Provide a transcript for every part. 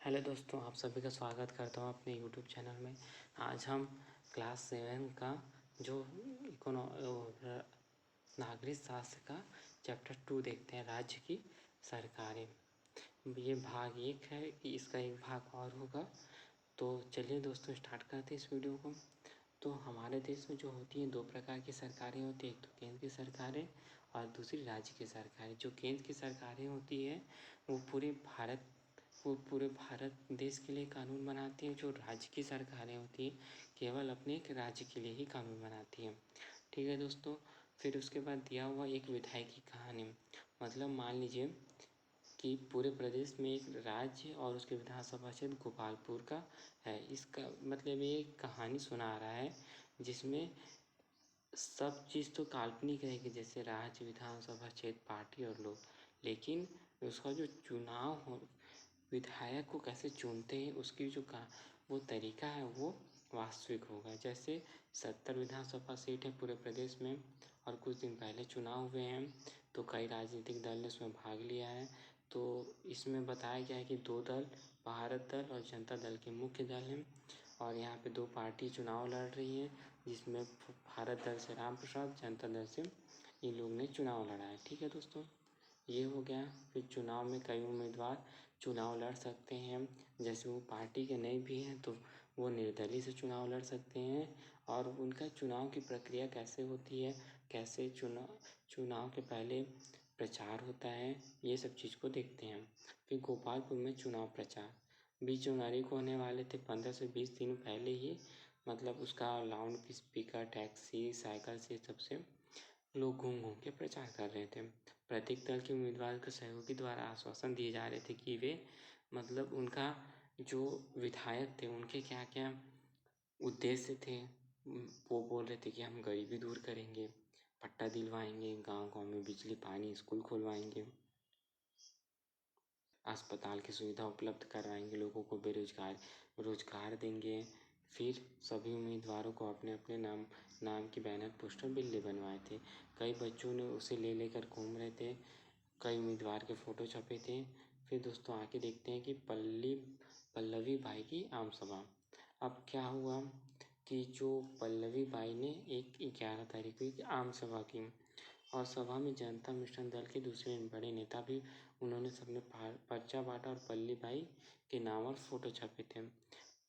Hello दोस्तों, आप सभी का स्वागत करता हूँ अपने यूट्यूब चैनल में। आज हम क्लास 7 का जो नागरिक शास्त्र का चैप्टर 2 देखते हैं, राज्य की सरकारें। ये भाग 1 है कि इसका एक भाग और होगा। तो चलिए दोस्तों, स्टार्ट करते हैं इस वीडियो को। तो हमारे देश में जो होती हैं 2 प्रकार की सरकारें होती हैं, एक तो केंद्र की सरकारें और दूसरी राज्य की सरकारें। जो केंद्र की सरकारें होती है वो पूरे भारत देश के लिए कानून बनाती हैं। जो राज्य की सरकारें होती हैं केवल अपने एक राज्य के लिए ही कानून बनाती हैं। ठीक है दोस्तों। फिर उसके बाद दिया हुआ एक विधायक की कहानी, मतलब मान लीजिए कि पूरे प्रदेश में एक राज्य और उसके विधानसभा क्षेत्र गोपालपुर का है। इसका मतलब ये कहानी सुना रहा है जिसमें सब चीज़ तो काल्पनिक रहेगी, जैसे राज्य, विधानसभा क्षेत्र, पार्टी और लोग, लेकिन उसका जो चुनाव हो, विधायक को कैसे चुनते हैं उसकी वो तरीका है वो वास्तविक होगा। जैसे 70 विधानसभा सीट है पूरे प्रदेश में और कुछ दिन पहले चुनाव हुए हैं, तो कई राजनीतिक दल ने उसमें भाग लिया है। तो इसमें बताया गया है कि 2 दल, भारत दल और जनता दल के मुख्य दल हैं और यहाँ पे 2 पार्टी चुनाव लड़ रही हैं, जिसमें भारत दल से राम प्रसाद, जनता दल से इन लोग ने चुनाव लड़ा है। ठीक है दोस्तों, ये हो गया। फिर चुनाव में कई उम्मीदवार चुनाव लड़ सकते हैं, जैसे वो पार्टी के नहीं भी हैं तो वो निर्दलीय से चुनाव लड़ सकते हैं। और उनका चुनाव की प्रक्रिया कैसे होती है, कैसे चुनाव के पहले प्रचार होता है, ये सब चीज़ को देखते हैं। फिर गोपालपुर में चुनाव प्रचार 20 जनवरी को होने वाले थे। 15 से 20 दिन पहले ही, मतलब उसका लाउड स्पीकर, टैक्सी, साइकिल से सबसे लोग घूम घूम के प्रचार कर रहे थे। प्रत्येक दल के उम्मीदवार को सहयोगी द्वारा आश्वासन दिए जा रहे थे कि वे, मतलब उनका जो विधायक थे उनके क्या क्या उद्देश्य थे। वो बोल रहे थे कि हम गरीबी दूर करेंगे, पट्टा दिलवाएंगे, गांव गांव में बिजली, पानी, स्कूल खुलवाएंगे, अस्पताल की सुविधा उपलब्ध करवाएंगे, लोगों को रोजगार देंगे। फिर सभी उम्मीदवारों को अपने अपने नाम की बैनर, पोस्टर, बिल्ली बनवाए थे। कई बच्चों ने उसे ले लेकर घूम रहे थे, कई उम्मीदवार के फ़ोटो छपे थे। फिर दोस्तों आके देखते हैं कि पल्लवी बाई की आम सभा। अब क्या हुआ कि जो पल्लवी बाई ने 11 तारीख को एक आम सभा की और सभा में जनता मिशन दल के दूसरे बड़े नेता भी, उन्होंने सबने पर्चा बांटा और पल्लवी बाई के नाम और फोटो छपे थे।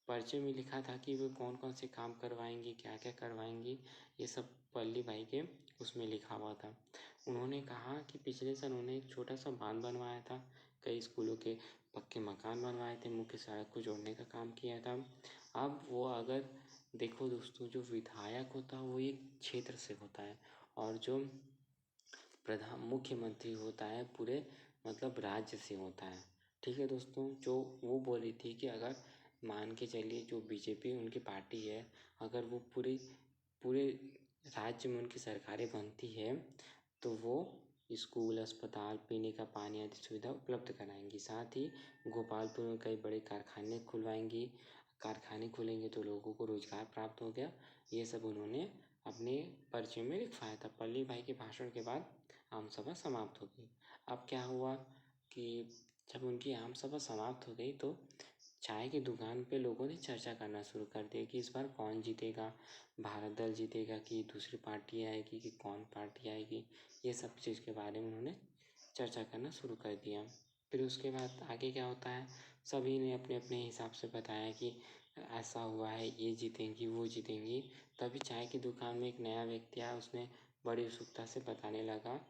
पर्चे में लिखा था कि वे कौन कौन से काम करवाएंगी, क्या क्या करवाएंगी, ये सब पल्लवी बाई के उसमें लिखा हुआ था। उन्होंने कहा कि पिछले साल उन्होंने एक छोटा सा बांध बनवाया था, कई स्कूलों के पक्के मकान बनवाए थे, मुख्य सड़क को जोड़ने का काम किया था। अब वो अगर देखो दोस्तों, जो विधायक होता है वो एक क्षेत्र से होता है और जो मुख्यमंत्री होता है पूरे, मतलब राज्य से होता है। ठीक है दोस्तों, जो वो बोल रही थी कि अगर मान के चलिए जो बीजेपी उनकी पार्टी है, अगर वो पूरे पूरे राज्य में उनकी सरकारें बनती है तो वो स्कूल, अस्पताल, पीने का पानी आदि सुविधा उपलब्ध कराएंगी। साथ ही गोपालपुर में कई बड़े कारखाने खुलवाएंगी। कारखाने खुलेंगे तो लोगों को रोजगार प्राप्त हो गया। ये सब उन्होंने अपने पर्चे में लिखवाया था। पल्लवी बाई के भाषण के बाद आम सभा समाप्त हो गई। अब क्या हुआ कि जब उनकी आम सभा समाप्त हो गई तो चाय की दुकान पे लोगों ने चर्चा करना शुरू कर दिया कि इस बार कौन जीतेगा, भारत दल जीतेगा कि दूसरी पार्टी आएगी कि कौन पार्टी आएगी। ये सब चीज़ के बारे में उन्होंने चर्चा करना शुरू कर दिया। फिर उसके बाद आगे क्या होता है, सभी ने अपने अपने हिसाब से बताया कि ऐसा हुआ है, ये जीतेंगी, वो जीतेंगी। तभी चाय की दुकान में एक नया व्यक्ति आया, उसने बड़ी उत्सुकता से बताने लगा,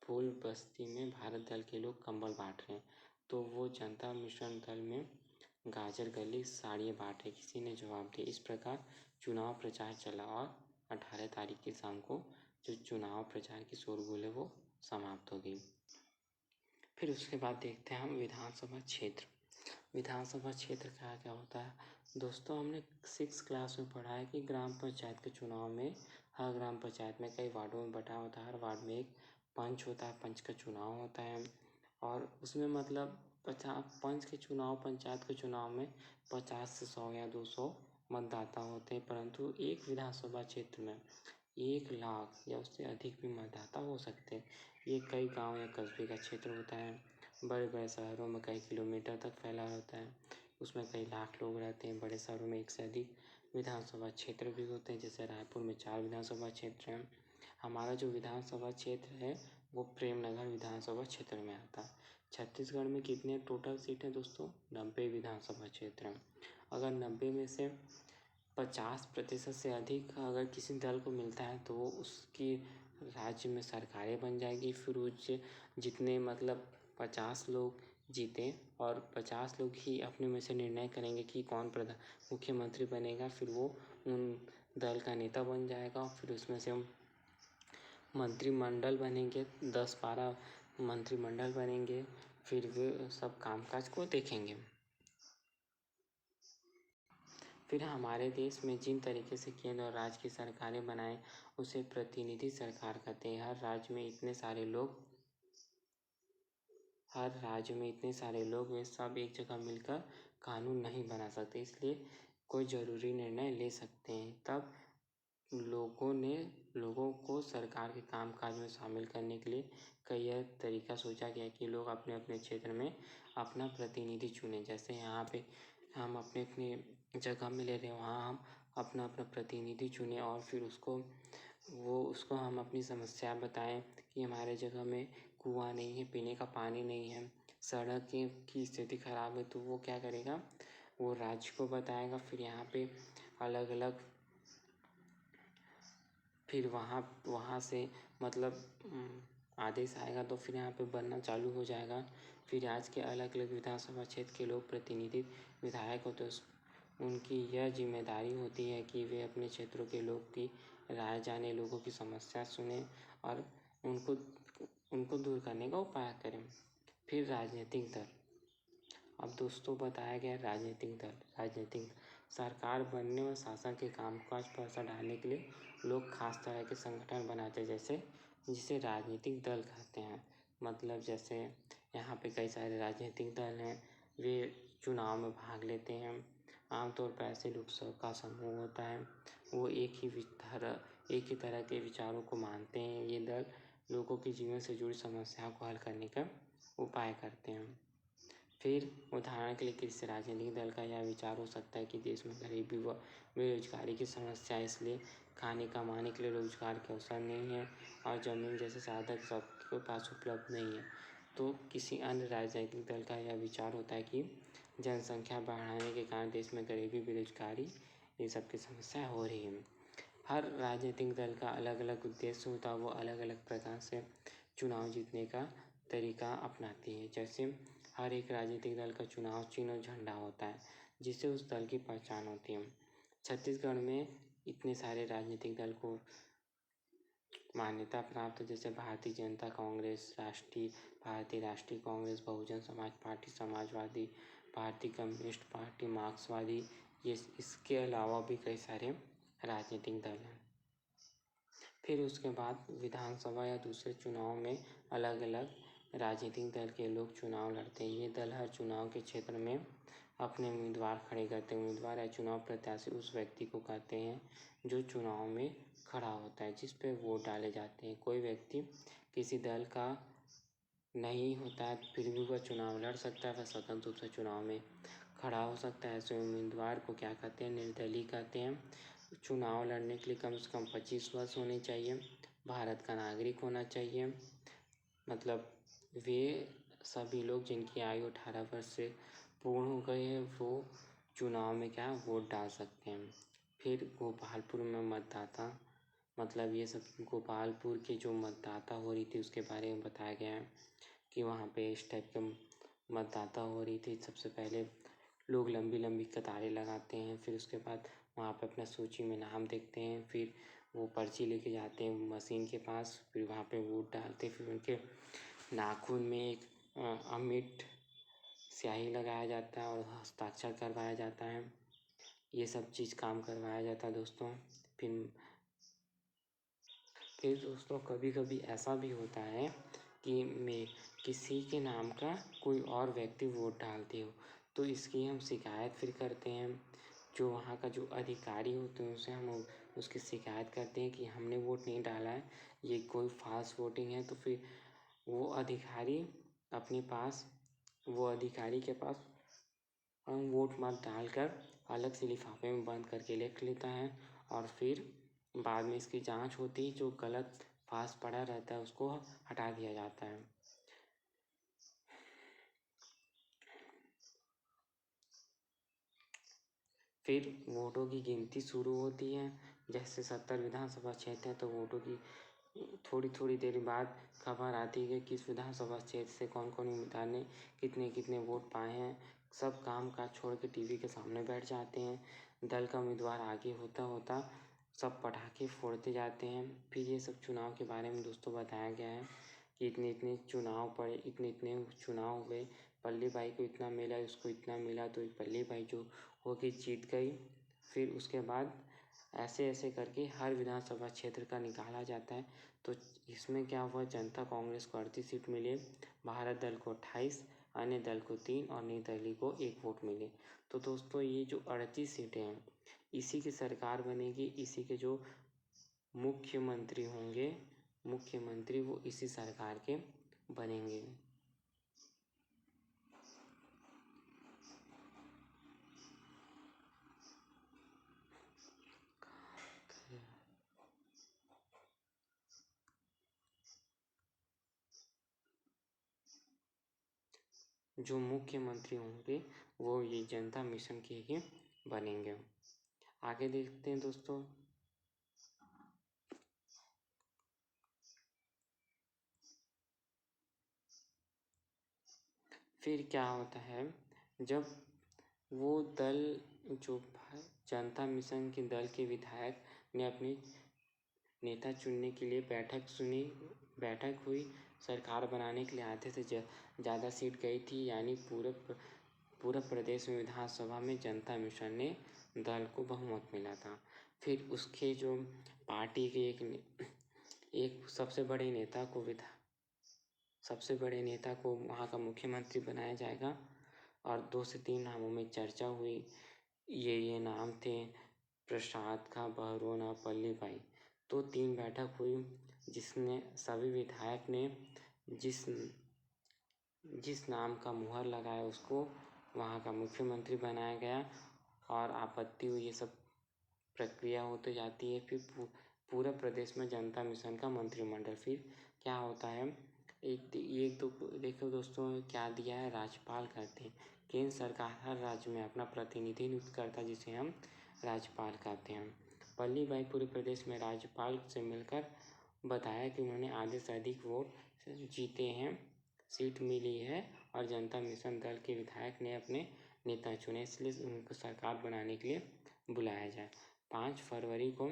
फूल बस्ती में भारत दल के लोग कंबल बांट रहे हैं, तो वो जनता मिशन दल में गाजर गली साड़ियाँ बांट रहे, किसी ने जवाब दिया। इस प्रकार चुनाव प्रचार चला और 18 तारीख की शाम को जो चुनाव प्रचार की शोरगुल है वो समाप्त हो गई। फिर उसके बाद देखते हैं हम विधानसभा क्षेत्र। विधानसभा क्षेत्र क्या क्या होता है दोस्तों, हमने 6 क्लास में पढ़ा है कि ग्राम पंचायत के चुनाव में हर ग्राम पंचायत में कई वार्डों में बटा होता है। हर वार्ड में एक पंच होता है, पंच का चुनाव होता है और उसमें मतलब 50 पंच के चुनाव, पंचायत के चुनाव में 50 से 100 या 200 मतदाता होते हैं, परंतु एक विधानसभा क्षेत्र में 1 लाख या उससे अधिक भी मतदाता हो सकते हैं। ये कई गांव या कस्बे का क्षेत्र होता है। बड़े बड़े शहरों में कई किलोमीटर तक फैला होता है, उसमें कई लाख लोग रहते हैं। बड़े शहरों में एक से अधिक विधानसभा क्षेत्र भी होते हैं, जैसे रायपुर में 4 विधानसभा क्षेत्र हैं। हमारा जो विधानसभा क्षेत्र है वो प्रेमनगर विधानसभा क्षेत्र में आता है। छत्तीसगढ़ में कितने टोटल सीट हैं दोस्तों? 90 विधानसभा क्षेत्र हैं। अगर 90 में से 50% से अधिक अगर किसी दल को मिलता है तो वो उसकी राज्य में सरकारें बन जाएगी। फिर उस जितने मतलब 50 लोग जीते और 50 लोग ही अपने में से निर्णय करेंगे कि कौन मुख्यमंत्री बनेगा। फिर वो उन दल का नेता बन जाएगा। फिर उसमें से मंत्रिमंडल बनेंगे, 10-12 मंत्रिमंडल बनेंगे। फिर वे सब कामकाज को देखेंगे। फिर हमारे देश में जिन तरीके से केंद्र और राज्य की सरकारें बनाएं उसे प्रतिनिधि सरकार कहते हैं। हर राज्य में इतने सारे लोग वे सब एक जगह मिलकर कानून नहीं बना सकते, इसलिए कोई ज़रूरी निर्णय ले सकते हैं। तब लोगों को सरकार के कामकाज में शामिल करने के लिए कई तरीका सोचा गया कि लोग अपने अपने क्षेत्र में अपना प्रतिनिधि चुने। जैसे यहाँ पे हम अपने अपने जगह में ले रहे हैं, वहाँ हम अपना अपना प्रतिनिधि चुने और फिर उसको हम अपनी समस्या बताएं कि हमारे जगह में कुआं नहीं है, पीने का पानी नहीं है, सड़क की स्थिति खराब है। तो वो क्या करेगा, वो राज्य को बताएगा। फिर यहाँ पे अलग अलग फिर वहाँ से मतलब आदेश आएगा तो फिर यहाँ पे बनना चालू हो जाएगा। फिर राज्य के अलग अलग विधानसभा क्षेत्र के लोग प्रतिनिधि विधायक होते हैं। उनकी यह जिम्मेदारी होती है कि वे अपने क्षेत्रों के लोग की राय जाने, लोगों की समस्या सुने और उनको दूर करने का उपाय करें। फिर राजनीतिक दल। अब दोस्तों बताया गया राजनीतिक सरकार बनने और शासन के कामकाज पर असर डालने के लिए लोग खास तरह के संगठन बनाते हैं, जिसे राजनीतिक दल कहते हैं। मतलब जैसे यहाँ पे कई सारे राजनीतिक दल हैं, वे चुनाव में भाग लेते हैं। आमतौर पर ऐसे लोग का समूह होता है, वो एक ही तरह के विचारों को मानते हैं। ये दल लोगों के जीवन से जुड़ी समस्याओं को हल करने का उपाय करते हैं। फिर उदाहरण के लिए किसी राजनीतिक दल का यह विचार हो सकता है कि देश में गरीबी व बेरोजगारी की समस्या है, इसलिए खाने कमाने के लिए रोजगार के अवसर नहीं है और ज़मीन जैसे साधन सबके पास उपलब्ध नहीं है। तो किसी अन्य राजनीतिक दल का यह विचार होता है कि जनसंख्या बढ़ाने के कारण देश में गरीबी, बेरोजगारी ये सब की समस्या हो रही है। हर राजनीतिक दल का अलग अलग उद्देश्य होता है, वो अलग अलग प्रकार से चुनाव जीतने का तरीका अपनाती है। जैसे हर एक राजनीतिक दल का चुनाव चिन्ह और झंडा होता है, जिससे उस दल की पहचान होती है। छत्तीसगढ़ में इतने सारे राजनीतिक दल को मान्यता प्राप्त है, जैसे भारतीय जनता कांग्रेस, भारतीय राष्ट्रीय कांग्रेस, बहुजन समाज पार्टी, समाजवादी, भारतीय कम्युनिस्ट पार्टी, मार्क्सवादी। ये इसके अलावा भी कई सारे राजनीतिक दल हैं। फिर उसके बाद विधानसभा या दूसरे चुनाव में अलग अलग राजनीतिक दल के लोग चुनाव लड़ते हैं। ये दल हर चुनाव के क्षेत्र में अपने उम्मीदवार खड़े करते हैं। उम्मीदवार या चुनाव प्रत्याशी उस व्यक्ति को कहते हैं जो चुनाव में खड़ा होता है, जिस पे वोट डाले जाते हैं। कोई व्यक्ति किसी दल का नहीं होता है फिर भी वह चुनाव लड़ सकता है, वह स्वतंत्र रूप से चुनाव में खड़ा हो सकता है। ऐसे उम्मीदवार को क्या कहते हैं? निर्दलीय कहते हैं। चुनाव लड़ने के लिए कम से कम 25 वर्ष होने चाहिए, भारत का नागरिक होना चाहिए। मतलब वे सभी लोग जिनकी आयु 18 वर्ष से पूर्ण हो गई है वो चुनाव में वोट डाल सकते हैं। फिर गोपालपुर में मतदाता, मतलब ये सब गोपालपुर के जो मतदाता हो रही थी उसके बारे में बताया गया है कि वहाँ पे इस टाइप के मतदाता हो रही थी। सबसे पहले लोग लंबी लंबी कतारें लगाते हैं, फिर उसके बाद वहाँ पे अपना सूची में नाम देखते हैं, फिर वो पर्ची लेके जाते हैं मशीन के पास, फिर वहाँ पे वोट डालते। फिर उनके नाखून में एक अमिट स्याही लगाया जाता है और हस्ताक्षर करवाया जाता है। ये सब चीज़ काम करवाया जाता है दोस्तों। फिर दोस्तों कभी कभी ऐसा भी होता है कि मैं किसी के नाम का कोई और व्यक्ति वोट डालते हो, तो इसकी हम शिकायत फिर करते हैं। जो वहाँ का जो अधिकारी होते हैं उसे हम उसकी शिकायत करते हैं कि हमने वोट नहीं डाला है, ये कोई फाल्स वोटिंग है। तो फिर वो अधिकारी अपने पास वो अधिकारी के पास वोट मत डालकर अलग से लिफाफे में बंद करके लिख लेता है और फिर बाद में इसकी जांच होती है। जो गलत पास पड़ा रहता है उसको हटा दिया जाता है। फिर वोटों की गिनती शुरू होती है। जैसे 70 विधानसभा क्षेत्र है तो वोटों की थोड़ी थोड़ी देर बाद खबर आती है कि किस विधानसभा क्षेत्र से कौन कौन उम्मीदवार ने कितने कितने वोट पाए हैं। सब काम काज छोड़ के टीवी के सामने बैठ जाते हैं। दल का उम्मीदवार आगे होता होता सब पटाखे फोड़ते जाते हैं। फिर ये सब चुनाव के बारे में दोस्तों बताया गया है कि इतने इतने चुनाव पड़े, इतने इतने चुनाव हुए, पल्ली बाई को इतना मिला, उसको इतना मिला, तो पल्ली बाई जो होके जीत गई। फिर उसके बाद ऐसे ऐसे करके हर विधानसभा क्षेत्र का निकाला जाता है। तो इसमें क्या हुआ, जनता कांग्रेस को 38 सीट मिले, भारत दल को 28, अन्य दल को 3 और निर्दलीय को 1 वोट मिले। तो दोस्तों ये जो 38 सीटें हैं इसी की सरकार बनेगी। इसी के जो मुख्यमंत्री होंगे, मुख्यमंत्री वो इसी सरकार के बनेंगे। जो मुख्यमंत्री होंगे वो ये जनता मिशन के ही बनेंगे। आगे देखते हैं दोस्तों। फिर क्या होता है, जब वो दल जो जनता मिशन के दल के विधायक ने अपनी नेता चुनने के लिए बैठक हुई, सरकार बनाने के लिए आधे से ज़्यादा सीट गई थी, यानी पूरा प्रदेश में विधानसभा में जनता मिशन ने दल को बहुमत मिला था। फिर उसके जो पार्टी के एक सबसे बड़े नेता को वहाँ का मुख्यमंत्री बनाया जाएगा और 2 से 3 नामों में चर्चा हुई। ये नाम थे प्रसाद खां, बहरोन और पल्ली बाई। तो 3 बैठक हुई जिसने सभी विधायक ने जिस नाम का मुहर लगाया उसको वहाँ का मुख्यमंत्री बनाया गया। और आपत्ति हुई, ये सब प्रक्रिया होते जाती है। फिर पूरा प्रदेश में जनता मिशन का मंत्रिमंडल फिर क्या होता है, एक तो देखो दोस्तों क्या दिया है, राज्यपाल कहते हैं। केंद्र सरकार हर राज्य में अपना प्रतिनिधि नियुक्त करता है जिसे हम राज्यपाल कहते हैं। पल्ली बाई पूरे प्रदेश में राज्यपाल से मिलकर बताया कि उन्होंने आधे से अधिक वोट जीते हैं, सीट मिली है और जनता मिशन दल के विधायक ने अपने नेता चुने, इसलिए उनको सरकार बनाने के लिए बुलाया जाए। 5 फरवरी को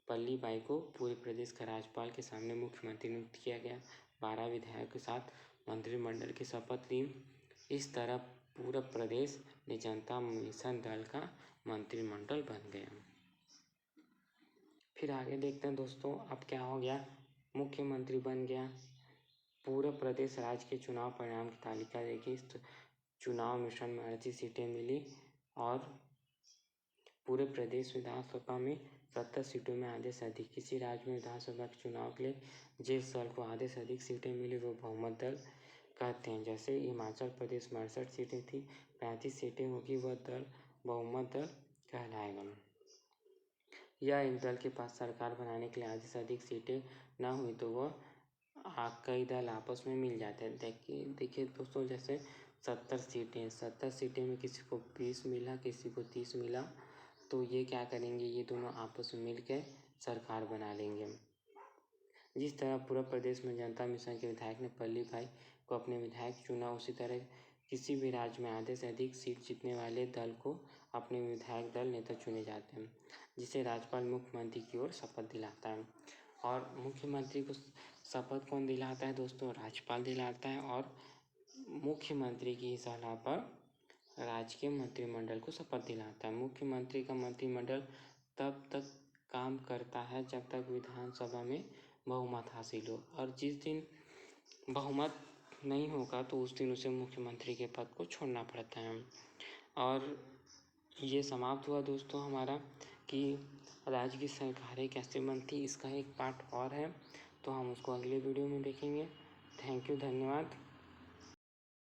पल्ली बाई को पूरे प्रदेश का राज्यपाल के सामने मुख्यमंत्री नियुक्त किया गया। 12 विधायकों के साथ मंत्रिमंडल की शपथ ली। इस तरह पूरा प्रदेश ने जनता मिशन दल का मंत्रिमंडल बन गया। फिर आगे देखते हैं दोस्तों, अब क्या हो गया, मुख्यमंत्री बन गया। पूरा प्रदेश राज्य के चुनाव परिणाम की तालिका देखी। इस चुनाव मिशन में 38 सीटें मिली और पूरे प्रदेश विधानसभा में 70 सीटों में आधे से अधिक। किसी राज्य में विधानसभा के चुनाव के लिए जिस दल को आधे से अधिक सीटें मिली वो बहुमत दल कहते हैं। जैसे हिमाचल प्रदेश में 68 सीटें थी, 35 सीटें होगी, वह दल बहुमत दल कहलाएगा। या एक दल के पास सरकार बनाने के लिए आधे से अधिक सीटें ना हुई तो वह कई दल आपस में मिल जाते हैं। देखिए दोस्तों, जैसे 70 सीटें में किसी को 20 मिला, किसी को 30 मिला, तो ये क्या करेंगे, ये दोनों आपस में मिल के सरकार बना लेंगे। जिस तरह पूरा प्रदेश में जनता मिशन के विधायक ने पल्ली बाई को अपने विधायक चुना, उसी तरह किसी भी राज्य में आधे से अधिक सीट जीतने वाले दल को अपने विधायक दल नेता चुने जाते हैं, जिसे राज्यपाल मुख्यमंत्री की ओर शपथ दिलाता है। और मुख्यमंत्री को शपथ कौन दिलाता है दोस्तों, राज्यपाल दिलाता है। और मुख्यमंत्री की सलाह पर राज्य के मंत्रिमंडल को शपथ दिलाता है। मुख्यमंत्री का मंत्रिमंडल तब तक काम करता है जब तक विधानसभा में बहुमत हासिल हो, और जिस दिन बहुमत नहीं होगा तो उस दिन उसे मुख्यमंत्री के पद को छोड़ना पड़ता है। और ये समाप्त हुआ दोस्तों हमारा कि राज्य की सरकारें कैसे बनती, इसका एक पार्ट और है तो हम उसको अगले वीडियो में देखेंगे। थैंक यू, धन्यवाद।